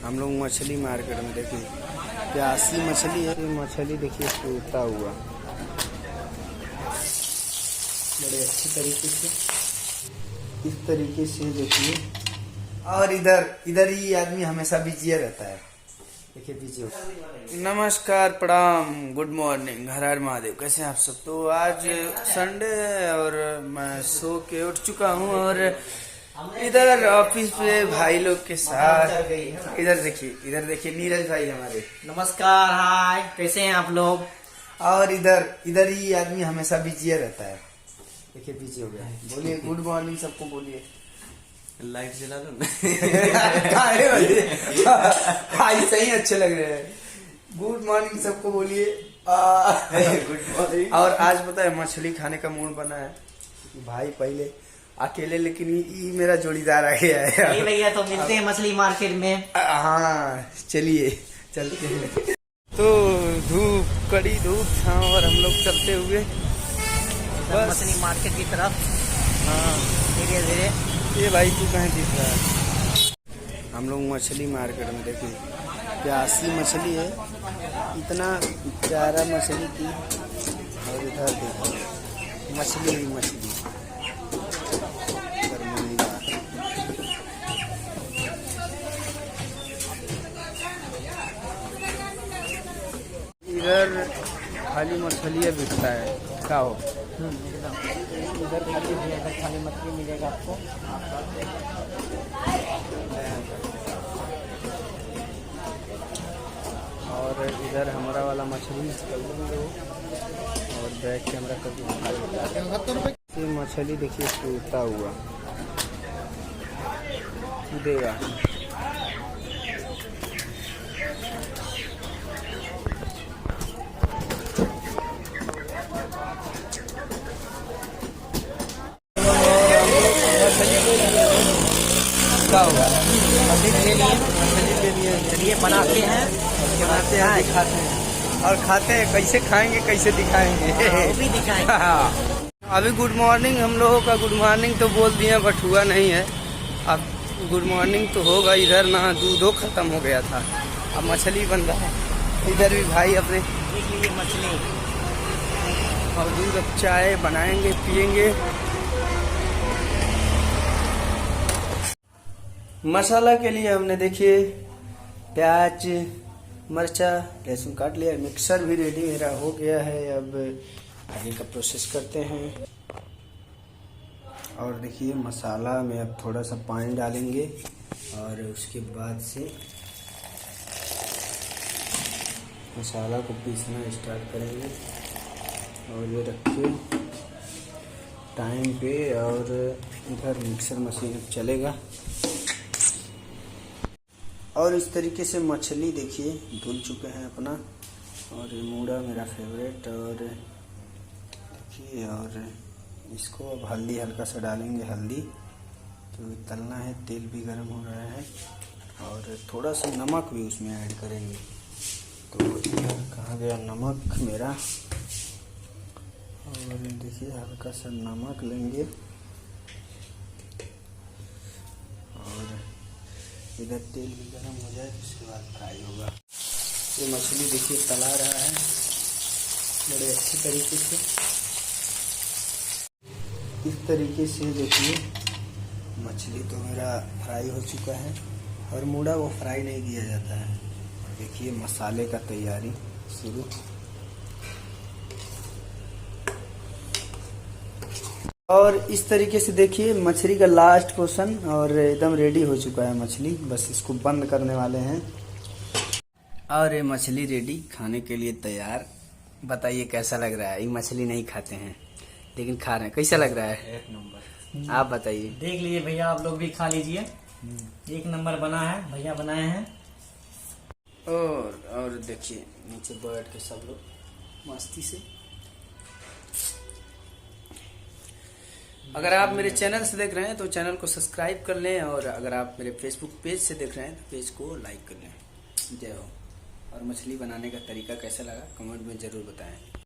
हम लोग मछली मार्केट में देखिए प्यासी मछली है। मछली देखिए टूटा हुआ बड़े अच्छे तरीके से इस तरीके से देखिए। और इधर ही आदमी हमेशा बिजी रहता है। देखिए बिजी। नमस्कार, प्रणाम, गुड मॉर्निंग, हर हर महादेव। कैसे हैं आप सब? तो आज संडे है और मैं सो के उठ चुका हूँ और इधर ऑफिस पे भाई लोग के साथ इधर देखिए नीरज भाई हमारे। नमस्कार, हाय, कैसे हैं आप लोग? और इधर ही आदमी हमेशा बिजी रहता है। देखिए बिजी हो गया। बोलिए गुड मॉर्निंग सबको, बोलिए। लाइट जला दो भाई सही अच्छे लग रहे हैं। गुड मॉर्निंग सबको बोलिए। Good morning. और आज पता है मछली खाने का मूड बना है भाई। पहले अकेले, लेकिन ये मेरा जोड़ीदार आ गया है। भैया तो मिलते हैं मछली मार्केट में। हाँ चलिए चलते हैं। तो कड़ी धूप था और हम लोग चलते हुए बस मछली मार्केट की तरफ। हाँ धीरे धीरे। ये भाई तू कहीं दिख रहा है? हम लोग मछली मार्केट में देखिए प्यासी मछली है, इतना प्यारा मछली थी। और इधर देखो मछली ही मछली। इधर खाली मछलियाँ बिकता है, खाओ। इधर खाली मछली मिलेगा आपको। और इधर हमारा वाला मछली और बैक कैमरा कर ये मछली देखिए टूटा हुआ देगा। चलिए बनाते हैं, खाते हैं और खाते हैं। कैसे खाएंगे, कैसे दिखाएंगे, वो भी दिखाएंगे। अभी गुड मॉर्निंग हम लोगों का गुड मॉर्निंग तो बोल दिए बट हुआ नहीं है। अब गुड मॉर्निंग तो होगा। इधर ना दूधो खत्म हो गया था, अब मछली बन रहा है। इधर भी भाई अपने देख लीजिए मछली और दूध। अब चाय बनाएंगे, पियेंगे। मसाला के लिए हमने देखिए प्याज, मर्चा, लहसुन काट लिया। मिक्सर भी रेडी मेरा हो गया है। अब आगे का प्रोसेस करते हैं। और देखिए मसाला में अब थोड़ा सा पानी डालेंगे और उसके बाद से मसाला को पीसना स्टार्ट करेंगे। और ये रखिए टाइम पे। और इधर मिक्सर मशीन चलेगा। और इस तरीके से मछली देखिए धुल चुके हैं अपना। और ये मूड़ा मेरा फेवरेट। और देखिए और इसको अब हल्दी हल्का सा डालेंगे, हल्दी तो तलना है। तेल भी गर्म हो रहा है और थोड़ा सा नमक भी उसमें ऐड करेंगे। तो कहाँ गया नमक मेरा? और देखिए हल्का सा नमक लेंगे। और इधर तेल भी गर्म हो जाए उसके बाद फ्राई होगा। ये मछली देखिए तला रहा है बड़े अच्छे तरीके से। इस तरीके से देखिए मछली तो मेरा फ्राई हो चुका है। और मूड़ा वो फ्राई नहीं किया जाता है। और देखिए मसाले का तैयारी शुरू। और इस तरीके से देखिए मछली का लास्ट पोर्शन और एकदम रेडी हो चुका है मछली। बस इसको बंद करने वाले हैं। और ये मछली रेडी, खाने के लिए तैयार। बताइए कैसा लग रहा है? ये मछली नहीं खाते हैं लेकिन खा रहे हैं। कैसा लग रहा है? एक नंबर। आप बताइए। देख लीजिए भैया, आप लोग भी खा लीजिए। एक नंबर बना है, भैया बनाए हैं। और देखिए नीचे बैठ के सब लोग मस्ती से। अगर आप मेरे चैनल से देख रहे हैं तो चैनल को सब्सक्राइब कर लें। और अगर आप मेरे फेसबुक पेज से देख रहे हैं तो पेज को लाइक कर लें। जय हो। और मछली बनाने का तरीका कैसा लगा कमेंट में ज़रूर बताएं।